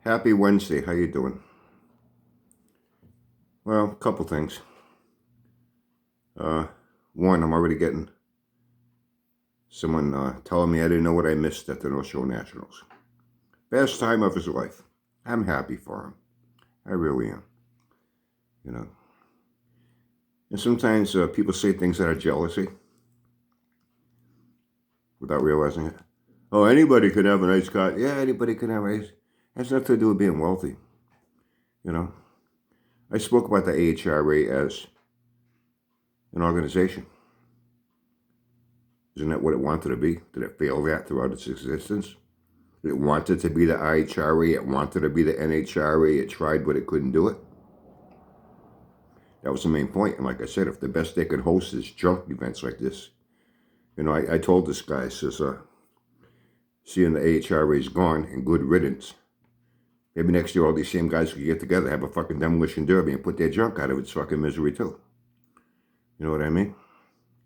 Happy Wednesday. How you doing? Well, a couple things. Uh, One, I'm already getting someone telling me I didn't know what I missed at the North Shore Nationals. Best time of his life. I'm happy for him. I really am. You know. And sometimes people say things out of jealousy without realizing it. Oh, anybody could have a nice car. Yeah, anybody could have a nice. Has nothing to do with being wealthy. You know. I spoke about the AHRA as an organization. Isn't that what it wanted to be? Did it fail that throughout its existence? It wanted to be the IHRA. It wanted to be the NHRA. It tried, but it couldn't do it. That was the main point. And like I said, if the best they could host is junk events like this, I told this guy, I says, seeing the AHRA is gone and good riddance. Maybe next year all these same guys could get together, have a fucking demolition derby, and put their junk out of its fucking misery too. You know what I mean?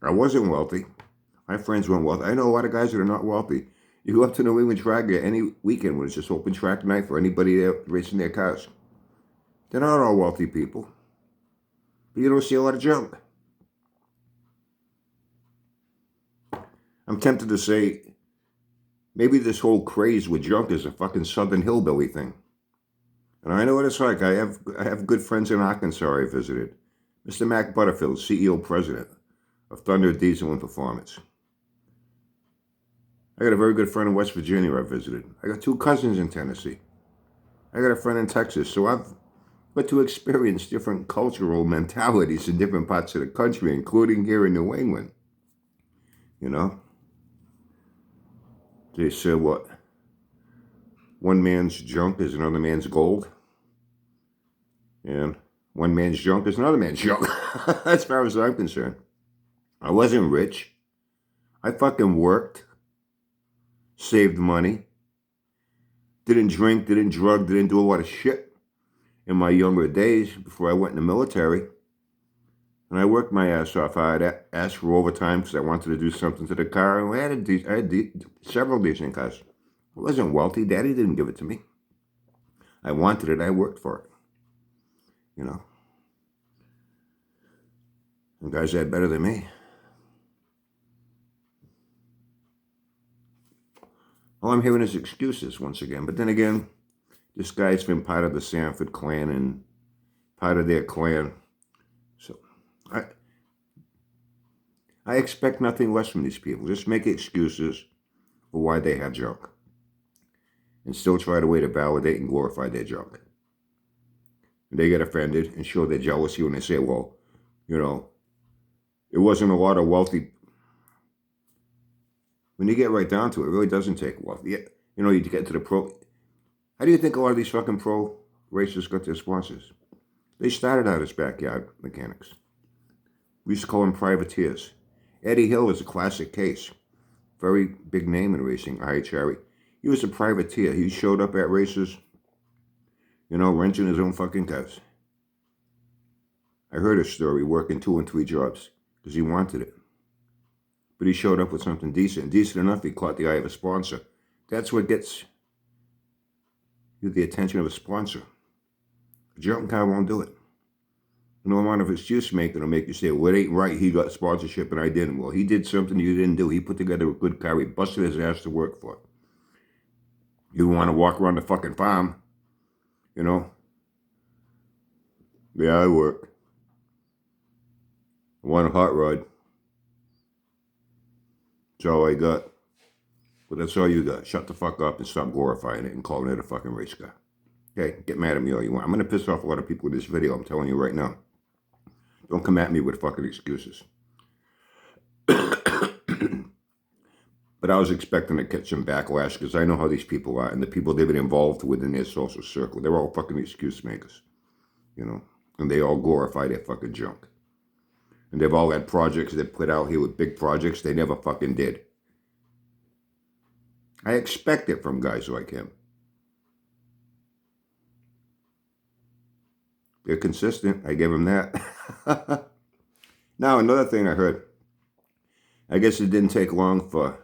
I wasn't wealthy. My friends weren't wealthy. I know a lot of guys that are not wealthy. You go up to New England Track any weekend when it's just open track night for anybody there racing their cars. They're not all wealthy people. But you don't see a lot of junk. I'm tempted to say maybe this whole craze with junk is a fucking Southern hillbilly thing. And I know what it's like. I have good friends in Arkansas I visited. Mr. Mac Butterfield, CEO President of Thunder Diesel and Performance. I got a very good friend in West Virginia I visited. I got 2 cousins in Tennessee. I got a friend in Texas. So I've got to experience different cultural mentalities in different parts of the country, including here in New England. You know? They say what? One man's junk is another man's gold. And one man's junk is another man's junk. As far as I'm concerned. I wasn't rich. I fucking worked. Saved money. Didn't drink, didn't drug, didn't do a lot of shit in my younger days before I went in the military. And I worked my ass off. I had asked for overtime because I wanted to do something to the car. And I had several decent cars. I wasn't wealthy. Daddy didn't give it to me. I wanted it. I worked for it. You know. And guys had better than me. All I'm hearing is excuses once again. But then again, this guy's been part of the Sanford clan and part of their clan. So I expect nothing less from these people. Just make excuses for why they have junk. And still try to way to validate and glorify their junk. And they get offended and show their jealousy when they say, well, it wasn't a lot of wealthy. When you get right down to it, it really doesn't take wealth. You get to the pro. How do you think a lot of these fucking pro racers got their sponsors? They started out as backyard mechanics. We used to call them privateers. Eddie Hill is a classic case. Very big name in racing, IHRA. He was a privateer. He showed up at races, renting his own fucking cars. I heard his story, working 2 and 3 jobs because he wanted it. But he showed up with something decent. Decent enough, he caught the eye of a sponsor. That's what gets you the attention of a sponsor. A junk car won't do it. No amount of excuse making will make you say, well, it ain't right. He got sponsorship and I didn't. Well, he did something you didn't do. He put together a good car. He busted his ass to work for it. You don't want to walk around the fucking farm, Yeah, I work. I want a hot rod. That's all I got. But that's all you got. Shut the fuck up and stop glorifying it and calling it a fucking race car. Okay, get mad at me all you want. I'm going to piss off a lot of people with this video. I'm telling you right now. Don't come at me with fucking excuses. But I was expecting to catch some backlash because I know how these people are and the people they've been involved with in their social circle. They're all fucking excuse makers, and they all glorify their fucking junk. And they've all had projects they put out here with big projects they never fucking did. I expect it from guys like him. They're consistent. I give them that. Now, another thing I heard. I guess it didn't take long for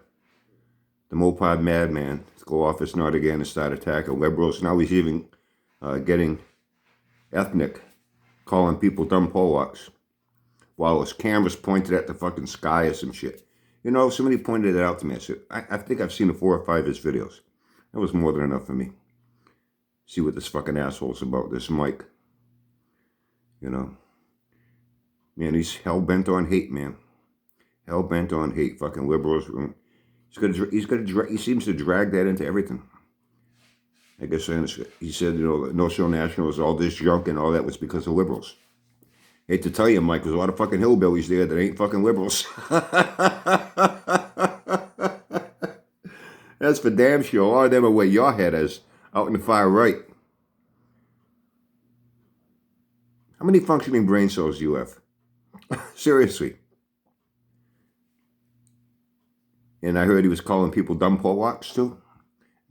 the Moped madman to go off his nut again and start attacking liberals. Now he's even getting ethnic, calling people dumb Polacks while his camera's pointed at the fucking sky or some shit. You know, somebody pointed it out to me. I said, I think I've seen 4 or 5 of his videos. That was more than enough for me. See what this fucking asshole's about, this Mike. You know. Man, he's hell-bent on hate, man. Hell-bent on hate. Fucking liberals. He seems to drag that into everything. I guess he said, you know, no-show nationals, all this junk and all that was because of liberals. Hate to tell you, Mike, there's a lot of fucking hillbillies there that ain't fucking liberals. That's for damn sure. A lot of them are where your head is, out in the far right. How many functioning brain cells do you have? Seriously. And I heard he was calling people dumb Polacks too.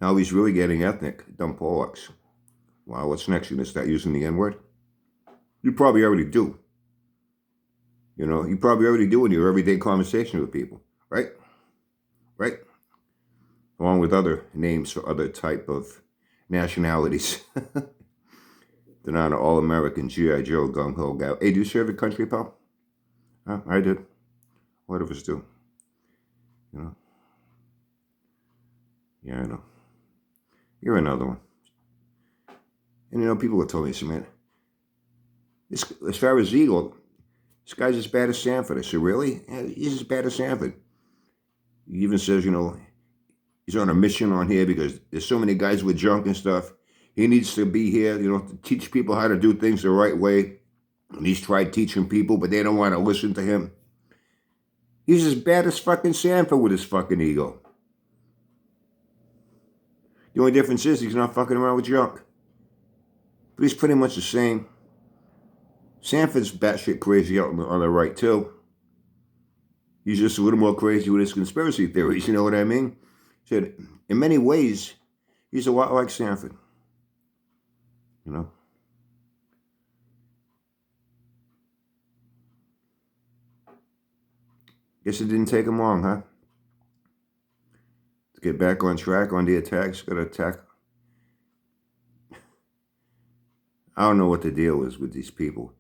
Now he's really getting ethnic, dumb Polacks. Wow, what's next? You gonna start using the N-word? You probably already do. You know, you probably already do in your everyday conversation with people, right? Right? Along with other names for other type of nationalities. They're not an all-American G.I. Joe gung-ho guy. Hey, do you serve your country, pal? Huh? I did. A lot of us do. You know? Yeah, I know. You're another one. And you know, people have told me, man, as far as Eagle, this guy's as bad as Sanford. I said, really? Yeah, he's as bad as Sanford. He even says, you know, he's on a mission on here because there's so many guys with junk and stuff. He needs to be here, you know, to teach people how to do things the right way. And he's tried teaching people, but they don't want to listen to him. He's as bad as fucking Sanford with his fucking ego. The only difference is he's not fucking around with junk. But he's pretty much the same. Sanford's batshit crazy out on the right, too. He's just a little more crazy with his conspiracy theories, you know what I mean? Said, in many ways, he's a lot like Sanford. You know? Guess it didn't take him long, huh? To get back on track on the attacks, got to attack. I don't know what the deal is with these people.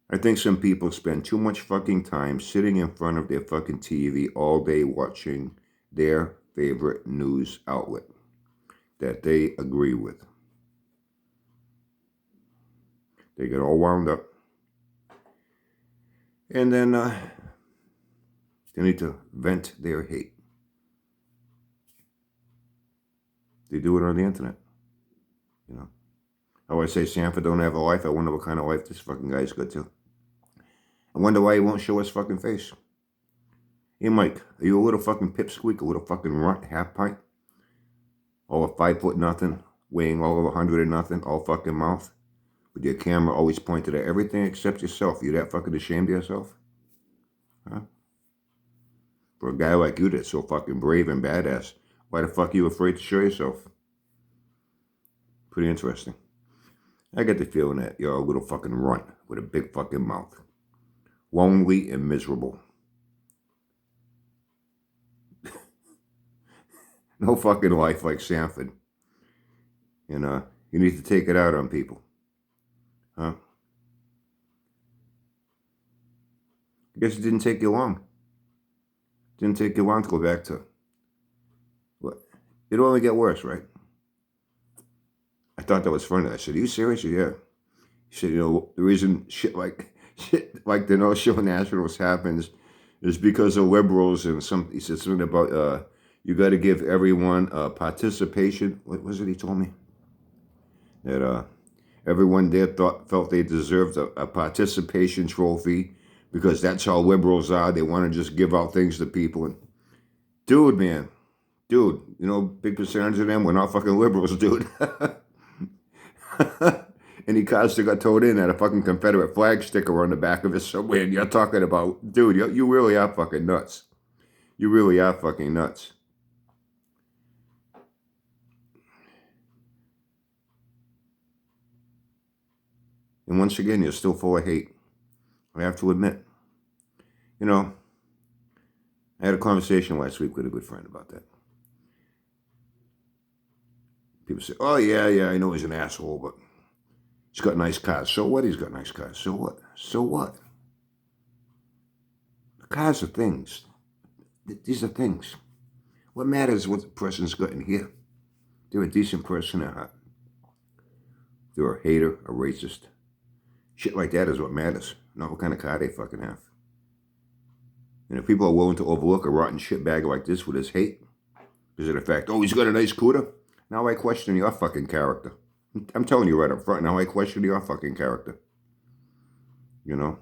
I think some people spend too much fucking time sitting in front of their fucking TV all day watching their favorite news outlet that they agree with. They get all wound up. And then they need to vent their hate. They do it on the internet. You know. I always say Sanford don't have a life. I wonder what kind of life this fucking guy's got to. I wonder why he won't show his fucking face. Hey, Mike, are you a little fucking pipsqueak, a little fucking runt, half pint? All of 5 foot nothing, weighing all of 100 and nothing, all fucking mouth? With your camera always pointed at everything except yourself. You that fucking ashamed of yourself? Huh? For a guy like you that's so fucking brave and badass, why the fuck are you afraid to show yourself? Pretty interesting. I get the feeling that you're a little fucking runt with a big fucking mouth. Lonely and miserable. No fucking life like Sanford. You know, you need to take it out on people. Huh? I guess it didn't take you long. Didn't take you long to go back to. What? It'll only get worse, right? I thought that was funny. I said, are you serious? Yeah. He said, you know, the reason shit like the no-show nationals happens is because of liberals and he said something about you got to give everyone participation. What was it he told me? That everyone there felt they deserved a participation trophy because that's how liberals are. They want to just give out things to people. And dude, man, you know, big percentage of them were not fucking liberals, dude. And he constantly got towed in at a fucking Confederate flag sticker on the back of it somewhere. And you're talking about, dude, you really are fucking nuts. You really are fucking nuts. And once again, you're still full of hate. I have to admit. You know, I had a conversation last week with a good friend about that. People say, oh, yeah, I know he's an asshole, but he's got nice cars. So what? He's got nice cars. So what? So what? The cars are things. These are things. What matters is what the person's got in here. They're a decent person at heart. They're a hater, a racist. Shit like that is what matters, not what kind of car they fucking have. And if people are willing to overlook a rotten shitbag like this with his hate, because of the fact, oh, he's got a nice scooter, now I question your fucking character. I'm telling you right up front, now I question your fucking character. You know?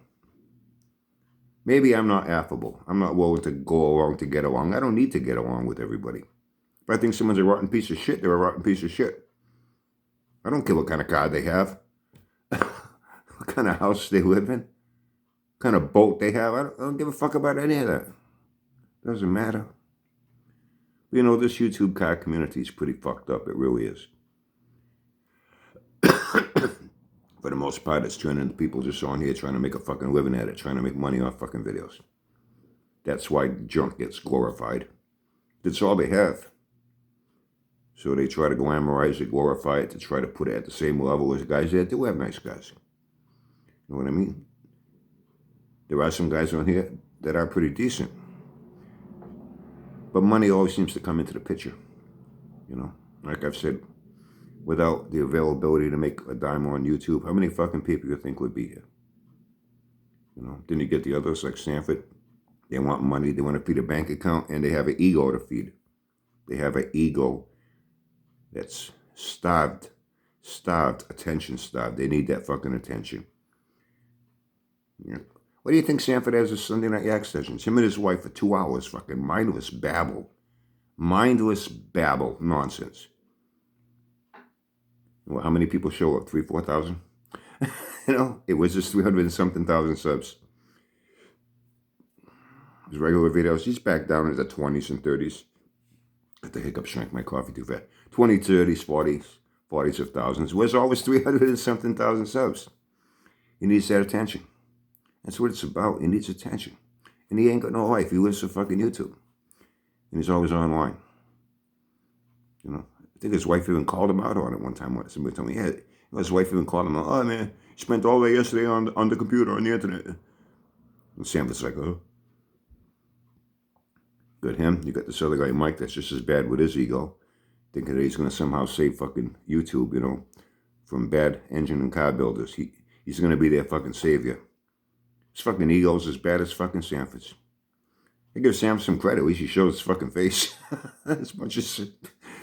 Maybe I'm not affable. I'm not willing to go along to get along. I don't need to get along with everybody. If I think someone's a rotten piece of shit, they're a rotten piece of shit. I don't care what kind of car they have, what kind of house they live in, what kind of boat they have. I don't give a fuck about any of that. Doesn't matter. You know, this YouTube car community is pretty fucked up. It really is. For the most part, it's turning into people just on here trying to make a fucking living at it, trying to make money off fucking videos. That's why junk gets glorified. That's all they have. So they try to glamorize it, glorify it, to try to put it at the same level as guys that do have nice cars. You know what I mean? There are some guys on here that are pretty decent. But money always seems to come into the picture. You know, like I've said, without the availability to make a dime on YouTube, how many fucking people you think would be here? You know, then you get the others like Sanford. They want money, they want to feed a bank account, and they have an ego to feed. They have an ego that's starved, attention starved. They need that fucking attention. You know, what do you think Sanford has as Sunday Night Yak sessions? Him and his wife for 2 hours, fucking mindless babble. Mindless babble nonsense. Well, how many people show up? 3,000, 4,000? You know, it was just 300 and something thousand subs. His regular videos, he's back down in the 20s and 30s. At the hiccup, drank my coffee too fast. 20s, 30s, 40s of thousands. Where's always 300 and something thousand subs? He needs that attention. That's what it's about. He needs attention. And he ain't got no life. He lives for fucking YouTube. And he's always online. You know, I think his wife even called him out on it one time. Somebody told me, yeah, his wife even called him out. Oh, man, he spent all day yesterday on the computer, on the internet. And Sam was like, oh. Good him. You got this other guy, Mike, that's just as bad with his ego, thinking that he's going to somehow save fucking YouTube, you know, from bad engine and car builders. He's going to be their fucking savior. His fucking ego's as bad as fucking Sanford's. I give Sam some credit. At least he shows his fucking face. As much as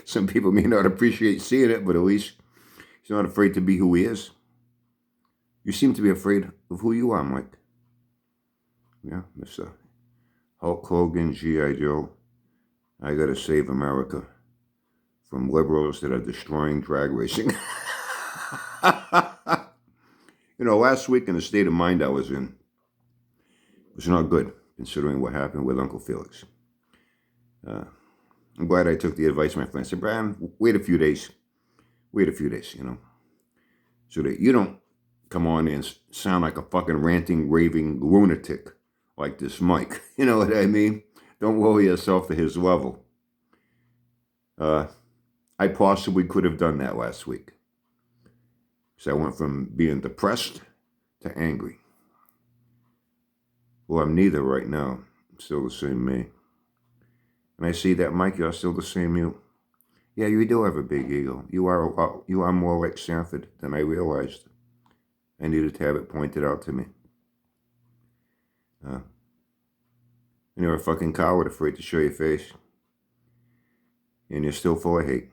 some people may not appreciate seeing it, but at least he's not afraid to be who he is. You seem to be afraid of who you are, Mike. Yeah, Mr. Hulk Hogan, G.I. Joe. I gotta save America from liberals that are destroying drag racing. You know, last week in the state of mind I was in, it was not good, considering what happened with Uncle Felix. I'm glad I took the advice of my friend. I said, Brian, wait a few days, you know, so that you don't come on and sound like a fucking ranting, raving lunatic like this Mike. You know what I mean? Don't lower yourself to his level. I possibly could have done that last week. So I went from being depressed to angry. Well, I'm neither right now. I'm still the same me. And I see that, Mike, you're still the same you. Yeah, you do have a big ego. You are more like Sanford than I realized. I needed to have it pointed out to me. And you're a fucking coward, afraid to show your face. And you're still full of hate.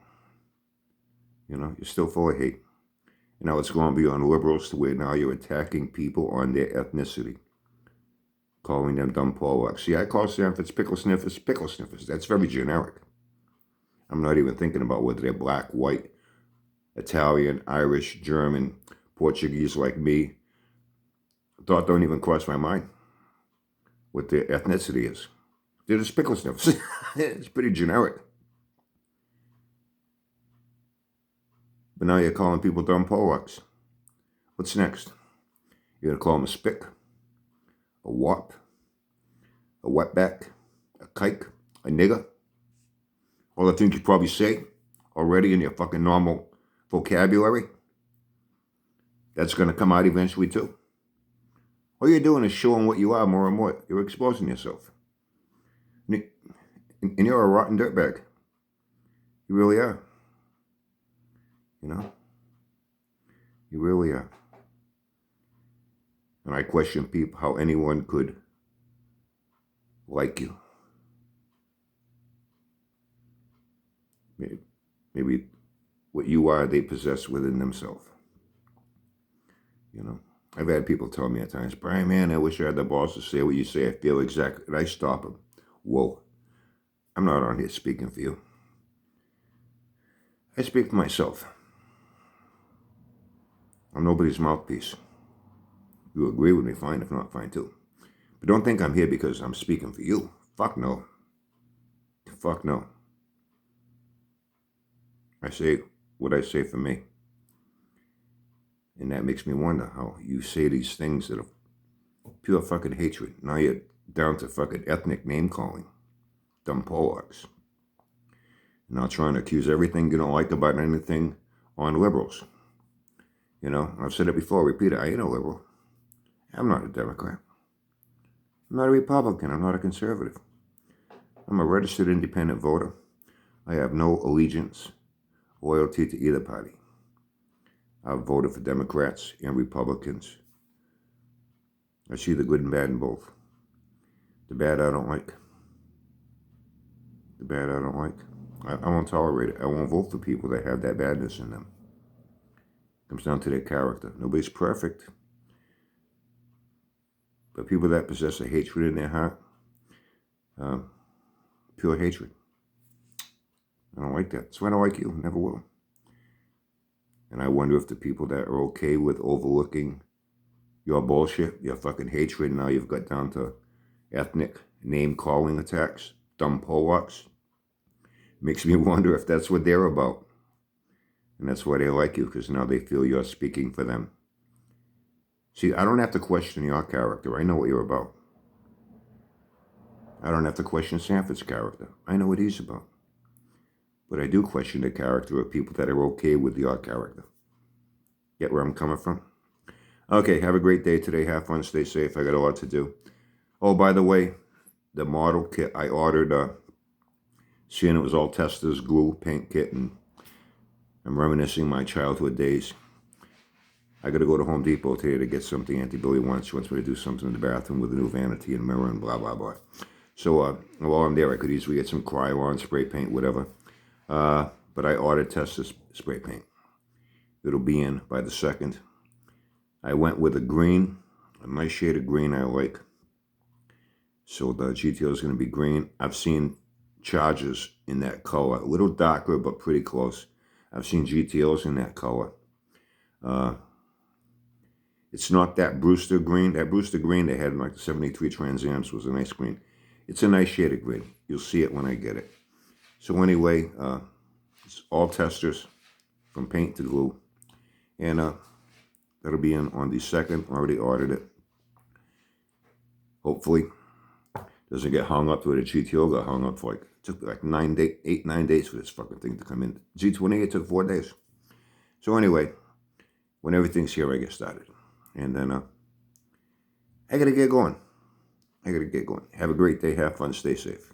You know, you're still full of hate. And now it's going to be on liberals to where now you're attacking people on their ethnicity. Calling them dumb Polacks. See, I call Sanford's pickle sniffers. That's very generic. I'm not even thinking about whether they're black, white, Italian, Irish, German, Portuguese like me. Thought don't even cross my mind what their ethnicity is. They're just pickle sniffers. It's pretty generic. But now you're calling people dumb Polacks. What's next? You're going to call them a spick, a wop, a wetback, a kike, a nigger. All the things you probably say already in your fucking normal vocabulary. That's going to come out eventually too. All you're doing is showing what you are more and more. You're exposing yourself. And you're a rotten dirtbag. You really are. You know? You really are. And I question people how anyone could like you. Maybe what you are, they possess within themselves. You know? I've had people tell me at times, Brian, man, I wish I had the balls to say what you say. I feel exactly. And I stop them. Whoa. I'm not on here speaking for you. I speak for myself. I'm nobody's mouthpiece. You agree with me, fine. If not, fine too. But don't think I'm here because I'm speaking for you. Fuck no. Fuck no. I say what I say for me. And that makes me wonder how you say these things that are pure fucking hatred. Now you're down to fucking ethnic name calling. Dumb Polacks. Now trying to accuse everything you don't like about anything on liberals. You know, I've said it before, repeat it, I ain't a liberal. I'm not a Democrat. I'm not a Republican. I'm not a conservative. I'm a registered independent voter. I have no allegiance, loyalty to either party. I've voted for Democrats and Republicans. I see the good and bad in both. The bad I don't like. The bad I don't like. I won't tolerate it. I won't vote for people that have that badness in them. It comes down to their character. Nobody's perfect. But people that possess a hatred in their heart, pure hatred. I don't like that. That's why I don't like you. Never will. And I wonder if the people that are okay with overlooking your bullshit, your fucking hatred, now you've got down to ethnic name-calling attacks, dumb Polacks, makes me wonder if that's what they're about. And that's why they like you, because now they feel you're speaking for them. See, I don't have to question your character. I know what you're about. I don't have to question Sanford's character. I know what he's about. But I do question the character of people that are okay with your character. Get where I'm coming from? Okay, have a great day today. Have fun, stay safe. I got a lot to do. Oh, by the way, the model kit I ordered, seeing it was all Testors glue paint kit, and I'm reminiscing my childhood days. I got to go to Home Depot today to get something Auntie Billy wants. She wants me to do something in the bathroom with a new vanity and mirror and blah, blah, blah. So while I'm there, I could easily get some Krylon, spray paint, whatever. But I ordered Testors spray paint. It'll be in by the 2nd. I went with a green, a nice shade of green I like. So the GTO is going to be green. I've seen Chargers in that color, a little darker but pretty close. I've seen GTOs in that color. It's not that Brewster green. That Brewster green they had in like the 73 Trans Ams was a nice green. It's a nice shade of green. You'll see it when I get it. So anyway, it's all Testors from paint to glue. And that'll be in on the 2nd. Already ordered it. Hopefully. Doesn't get hung up to it. The GTO got hung up for like, it took like 9 days for this fucking thing to come in. G28 took 4 days. So anyway, when everything's here, I get started. And then I got to get going. Have a great day. Have fun. Stay safe.